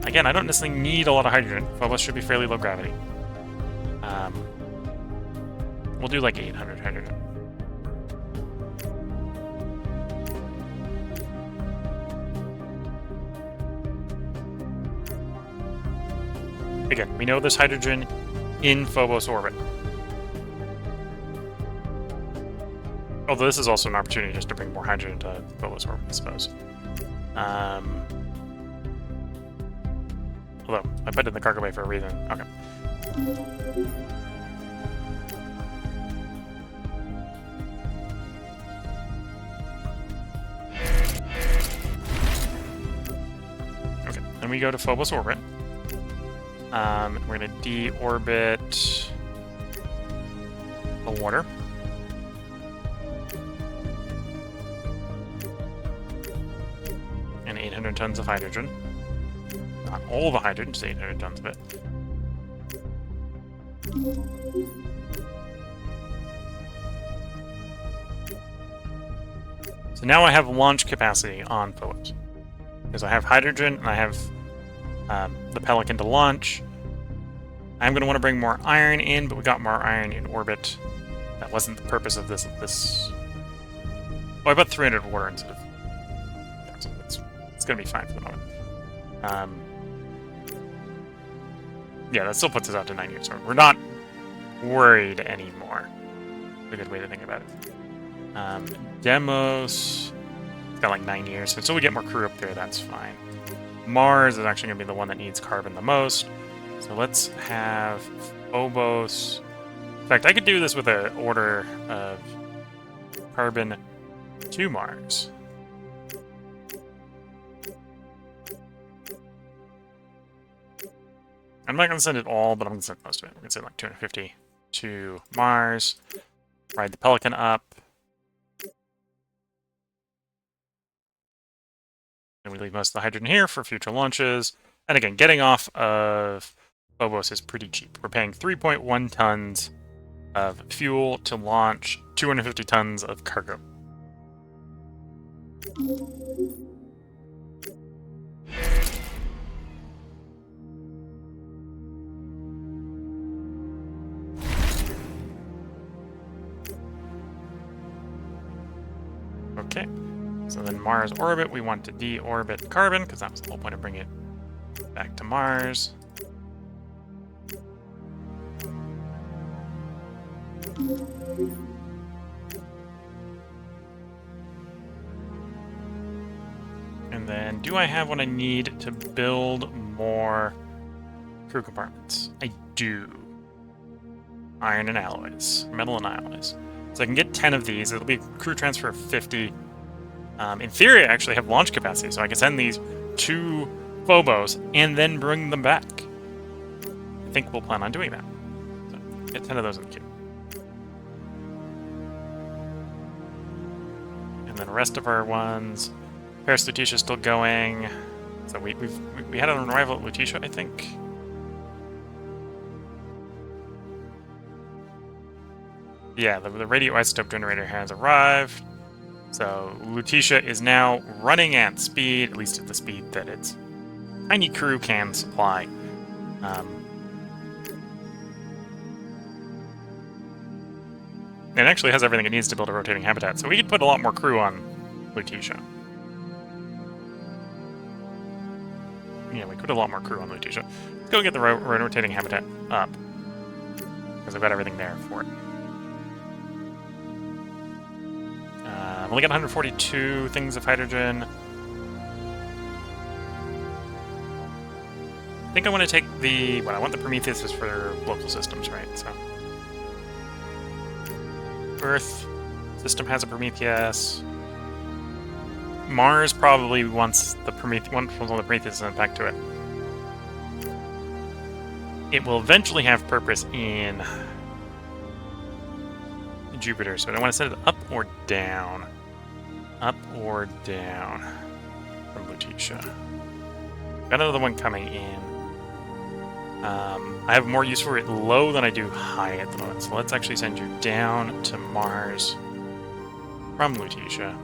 Again, I don't necessarily need a lot of hydrogen. Phobos should be fairly low gravity. We'll do like 800 hydrogen. Again, we know there's hydrogen in Phobos orbit. Although this is also an opportunity just to bring more hydrogen to Phobos orbit, I suppose. Although, I put it in the cargo bay for a reason. Okay. Okay, then we go to Phobos orbit. We're going to deorbit the water. And 800 tons of hydrogen. Not all the hydrogen, just 800 tons of it. So now I have launch capacity on Phobos. Because I have hydrogen and I have the Pelican to launch. I'm going to want to bring more iron in, but we got more iron in orbit. That wasn't the purpose of this. Oh, I put 300 water instead of... So it's going to be fine for the moment. Yeah, that still puts us out to 9 years. So we're not worried anymore. That's a good way to think about it. Demos... It's got like 9 years, so until we get more crew up there, that's fine. Mars is actually going to be the one that needs carbon the most. So let's have Phobos... In fact, I could do this with an order of carbon to Mars. I'm not going to send it all, but I'm going to send most of it. We're going to send like 250 to Mars. Ride the Pelican up. And we leave most of the hydrogen here for future launches. And again, getting off of Phobos is pretty cheap. We're paying 3.1 tons of fuel to launch 250 tons of cargo. Okay, so then Mars orbit, we want to deorbit carbon, because that was the whole point of bringing it back to Mars. And then, do I have what I need to build more crew compartments? I do. Iron and alloys. Metal and alloys. So I can get 10 of these. It'll be crew transfer of 50. In theory, I actually have launch capacity, so I can send these to Phobos and then bring them back. I think we'll plan on doing that. So get 10 of those in the queue. And then the rest of our ones. Paris Letitia is still going. So we had an arrival at Lutetia, I think. Yeah, the radioisotope generator has arrived. So Lutetia is now running at speed, at least at the speed that its tiny crew can supply. It actually has everything it needs to build a rotating habitat, so we could put a lot more crew on Lutetia. Yeah, we could put a lot more crew on Lutetia. Let's go get the rotating habitat up, because I've got everything there for it. I've only got 142 things of hydrogen. I think I want to take the... Well, I want the Prometheus for local systems, right? So... Earth system has a Prometheus. Mars probably wants the Prometheus sent back to it. It will eventually have purpose in Jupiter, so I want to send it up or down. Up or down from Lutetia. Got another one coming in. I have more use for it low than I do high at the moment, so let's actually send you down to Mars from Lutetia.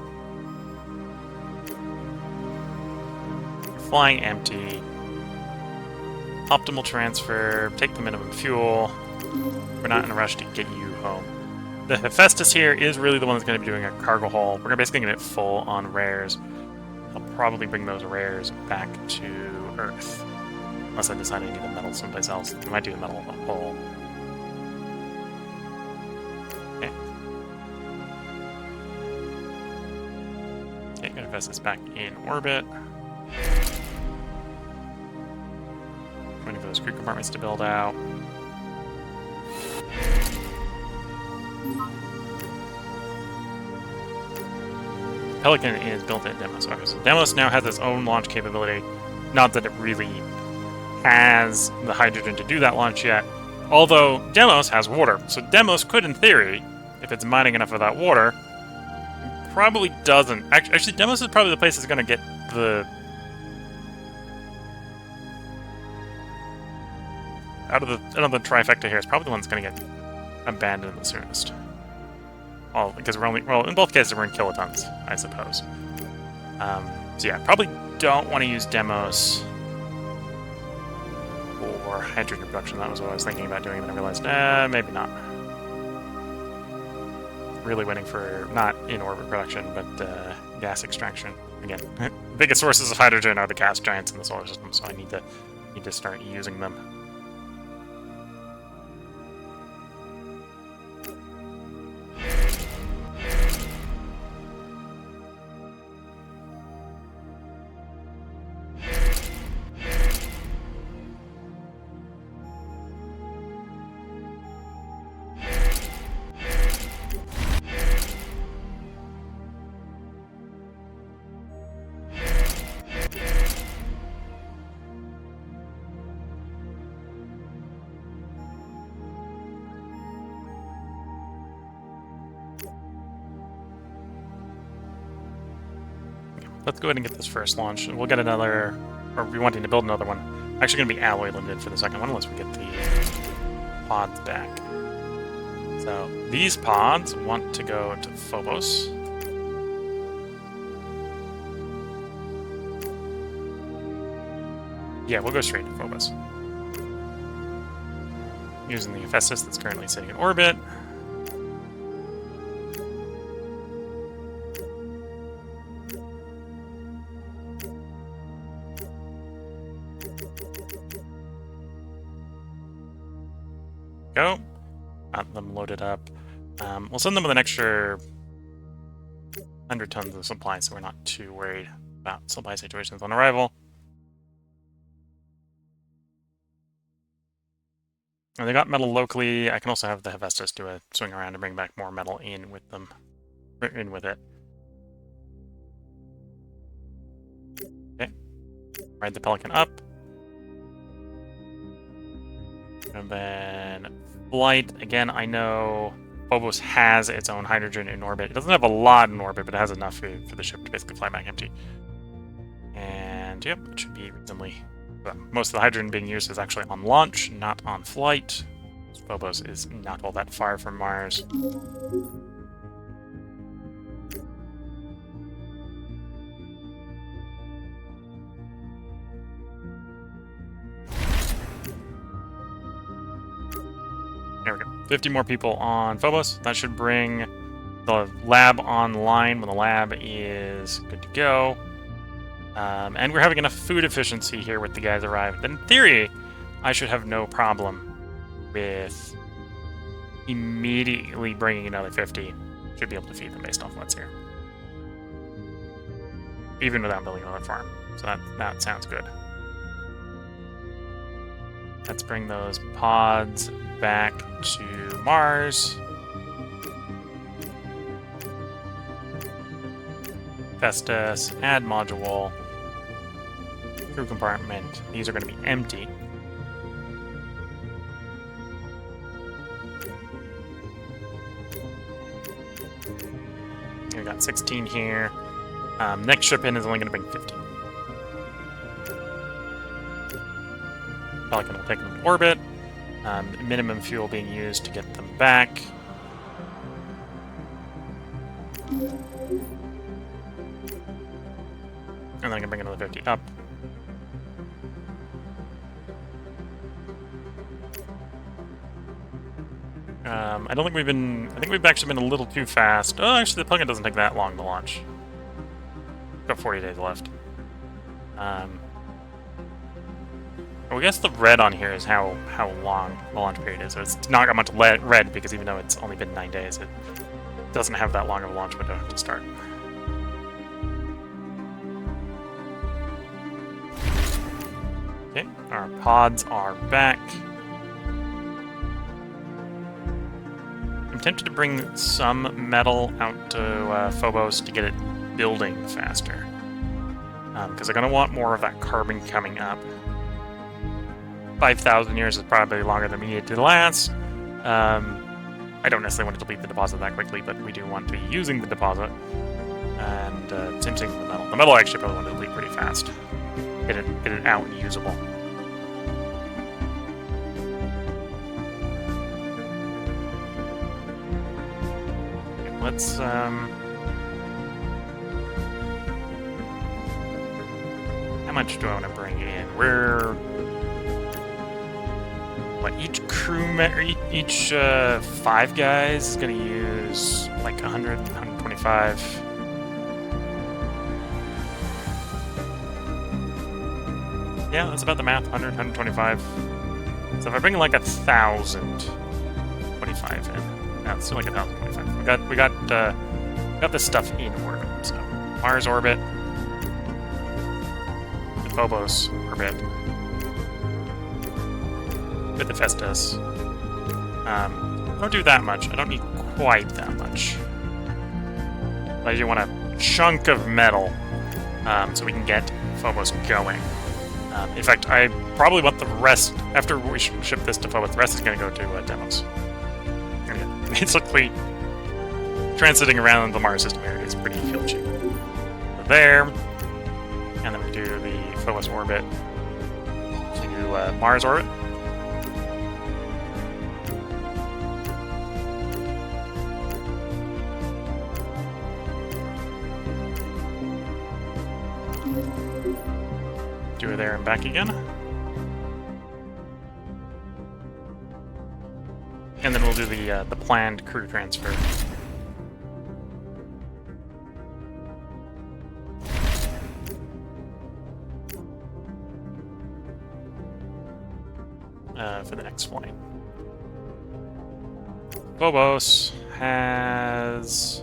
You're flying empty. Optimal transfer, take the minimum fuel. We're not in a rush to get you home. The Hephaestus here is really the one that's going to be doing a cargo haul. We're basically going to get it full on rares. I'll probably bring those rares back to Earth. Unless I decide I need the metal someplace else. I might do the metal on the hull. Okay. Okay, gonna invest this back in orbit. Waiting for those crew compartments to build out. Pelican is built at Deimos. Okay, so Deimos now has its own launch capability. Not that it really has the hydrogen to do that launch yet. Although Deimos has water, so Deimos could, in theory, if it's mining enough of that water, probably doesn't. Actually, Deimos is probably the place that's going to get the out of the trifecta here. It's probably the one that's going to get abandoned the soonest. Well, because we're only in both cases we're in kilotons, I suppose. So yeah, probably don't want to use Deimos for hydrogen production. That was what I was thinking about doing, and I realized, maybe not. Really waiting for not in-orbit production, but gas extraction. Again, the biggest sources of hydrogen are the gas giants in the solar system, so I need to start using them. Let's go ahead and get this first launch, and we'll get another, or we're wanting to build another one. Actually going to be alloy limited for the second one, unless we get the pods back. So, these pods want to go to Phobos. Yeah, we'll go straight to Phobos. Using the Hephaestus that's currently sitting in orbit. Go. Got them loaded up. We'll send them with an extra 100 tons of supply, so we're not too worried about supply situations on arrival. And they got metal locally. I can also have the Hephaestus do a swing around and bring back more metal in with them. In with it. Okay. Ride the Pelican up. And then flight. Again, I know Phobos has its own hydrogen in orbit. It doesn't have a lot in orbit, but it has enough for the ship to basically fly back empty. And And yep, it should be reasonably... Well, most of the hydrogen being used is actually on launch, not on flight. Phobos is not all that far from Mars. There we go. 50 more people on Phobos. That should bring the lab online when the lab is good to go. And we're having enough food efficiency here with the guys arrived. In theory, I should have no problem with immediately bringing another 50. Should be able to feed them based off what's here. Even without building another farm. So that sounds good. Let's bring those pods back to Mars. Festus, add module. Crew compartment. These are going to be empty. We got 16 here. Next ship in is only going to bring 15. Pelican will take them to orbit. Minimum fuel being used to get them back. And then I can bring another 50 up. I don't think we've been... I think we've actually been a little too fast. Oh, actually, the Pelican doesn't take that long to launch. Got 40 days left. Well, I guess the red on here is how long the launch period is. So it's not got much red because even though it's only been 9 days, it doesn't have that long of a launch window to start. Okay, our pods are back. I'm tempted to bring some metal out to Phobos to get it building faster. Because they're going to want more of that carbon coming up. 5,000 years is probably longer than we need it to last. I don't necessarily want to delete the deposit that quickly, but we do want to be using the deposit. And same thing with the metal. The metal I actually probably want to delete pretty fast. Get it out and usable. Okay, let's how much do I want to bring in? We're... What, each each 5 guys is going to use like 100, 125. Yeah, that's about the math. 100, 125. So if I bring like 1,025 in, that's still like 1,025. We got this stuff in orbit. So Mars orbit, the Phobos orbit. With the Festus. Don't do that much. I don't need quite that much. But I do want a chunk of metal so we can get Phobos going. In fact, I probably want the rest, after we ship this to Phobos, the rest is going to go to Demos. And basically, transiting around the Mars system here is pretty fuel cheap. So there, and then we do the Phobos orbit to Mars orbit. Do it there and back again. And then we'll do the planned crew transfer. For the next flight. Phobos has...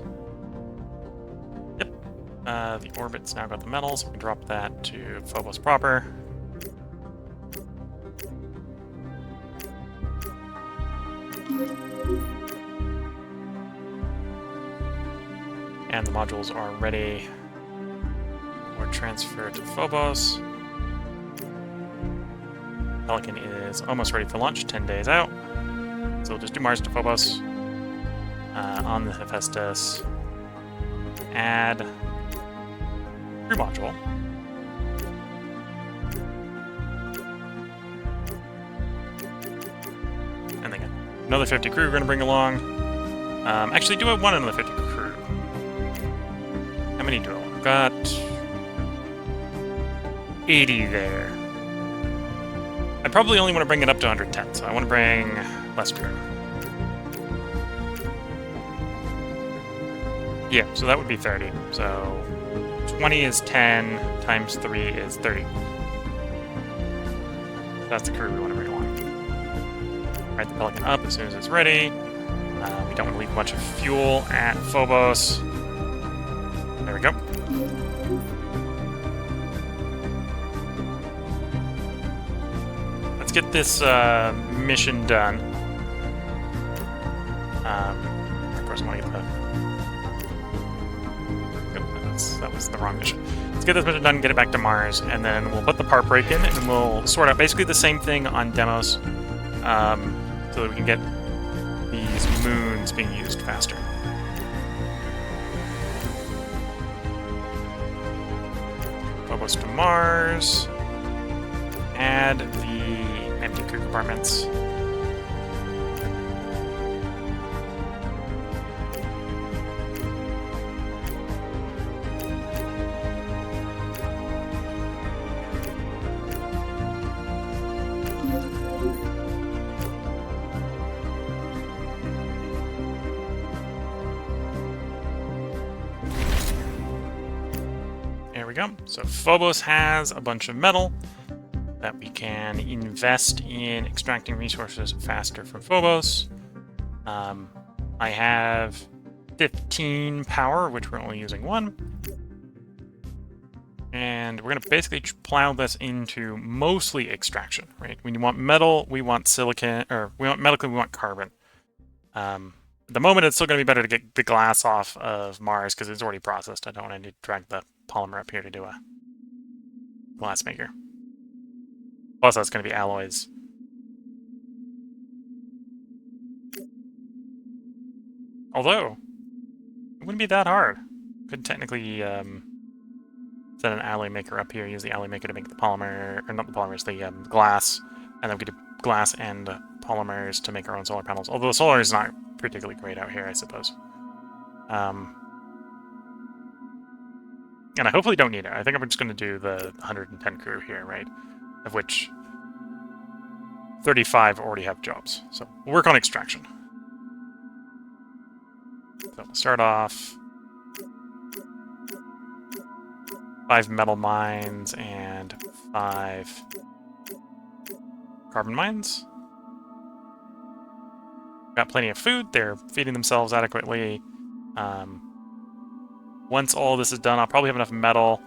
Yep. The orbit's now got the metals. We can drop that to Phobos proper. And the modules are ready for transfer to Phobos. Pelican is almost ready for launch, 10 days out. So we'll just do Mars to Phobos on the Hephaestus. Add crew module. And then another 50 crew we're going to bring along. Actually, do I want another 50 crew? How many do I want? I've got 80 there. I probably only want to bring it up to 110, so I want to bring less crew. Yeah, so that would be 30. So 20 is 10, times 3 is 30. That's the crew we want to bring along. Ride the Pelican up as soon as it's ready. We don't want to leave a bunch of fuel at Phobos. There we go. Let's get this mission done. Of course, I want to get that was the wrong mission. Let's get this mission done, get it back to Mars, and then we'll put the part break in, and we'll sort out basically the same thing on Demos, so that we can get these moons being used faster. Phobos to Mars. Add the empty crew compartments. Go. So Phobos has a bunch of metal that we can invest in extracting resources faster from Phobos. I have 15 power, which we're only using 1. And we're going to basically plow this into mostly extraction, right? When you want metal, we want silicon, or we want metal, we want carbon. At the moment, it's still going to be better to get the glass off of Mars because it's already processed. I don't want to drag the polymer up here to do a glass maker. Plus, that's going to be alloys. Although, it wouldn't be that hard. Could technically set an alloy maker up here, use the alloy maker to make the polymer, or not the polymers, the glass, and then we could do glass and polymers to make our own solar panels. Although the solar is not particularly great out here, I suppose. And I hopefully don't need it. I think I'm just going to do the 110 crew here, right? Of which 35 already have jobs. So we'll work on extraction. So we'll start off 5 metal mines and 5 carbon mines. Got plenty of food. They're feeding themselves adequately. Once all this is done, I'll probably have enough metal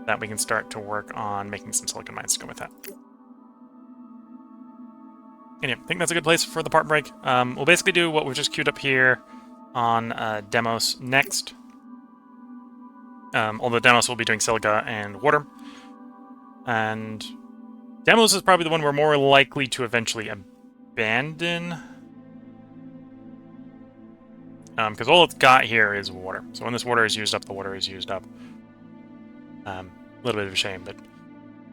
that we can start to work on making some silicon mines to go with that. And yeah, I think that's a good place for the part break. We'll basically do what we've just queued up here on Demos next. Although Demos will be doing silica and water. And Demos is probably the one we're more likely to eventually abandon. Because all it's got here is water. So when this water is used up, the water is used up. A little bit of a shame, but...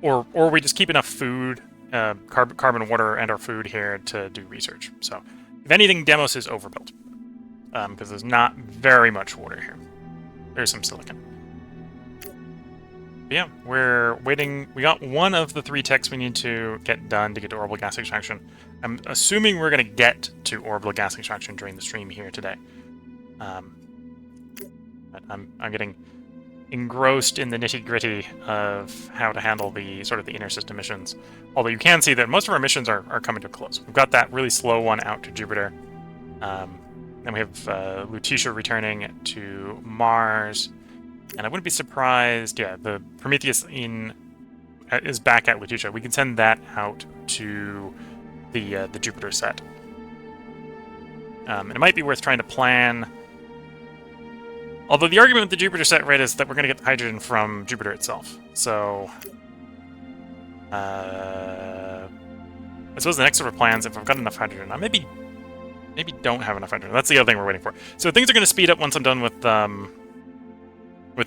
Or we just keep enough food, carbon, water, and our food here to do research. So, if anything, Demos is overbuilt. Because there's not very much water here. There's some silicon. But yeah, we're waiting. We got one of the 3 techs we need to get done to get to orbital gas extraction. I'm assuming we're going to get to orbital gas extraction during the stream here today. But I'm getting engrossed in the nitty-gritty of how to handle the sort of the inner system missions. Although you can see that most of our missions are coming to a close. We've got that really slow one out to Jupiter. Then we have Lutetia returning to Mars. And I wouldn't be surprised, yeah, the Prometheus is back at Lutetia. We can send that out to the Jupiter set. And it might be worth trying to plan... Although the argument with the Jupiter set, right, is that we're going to get the hydrogen from Jupiter itself. So... I suppose the next sort of plans, if I've got enough hydrogen... I maybe don't have enough hydrogen. That's the other thing we're waiting for. So things are going to speed up once I'm done with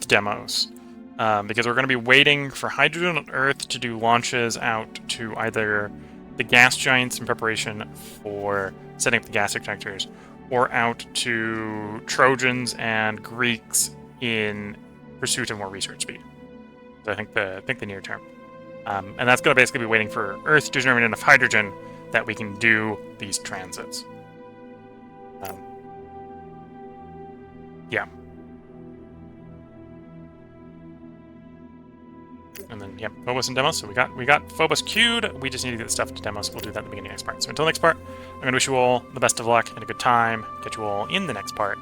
Demos. Because we're going to be waiting for hydrogen on Earth to do launches out to either the gas giants in preparation for setting up the gas injectors, or out to Trojans and Greeks in pursuit of more research speed. So I think the near term. And that's going to basically be waiting for Earth to generate enough hydrogen that we can do these transits. Yeah. And then, yeah, Phobos and Demos. So we got Phobos queued. We just need to get the stuff to Demos. We'll do that at the beginning of the next part. So until next part, I'm going to wish you all the best of luck and a good time. Catch you all in the next part.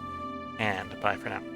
And bye for now.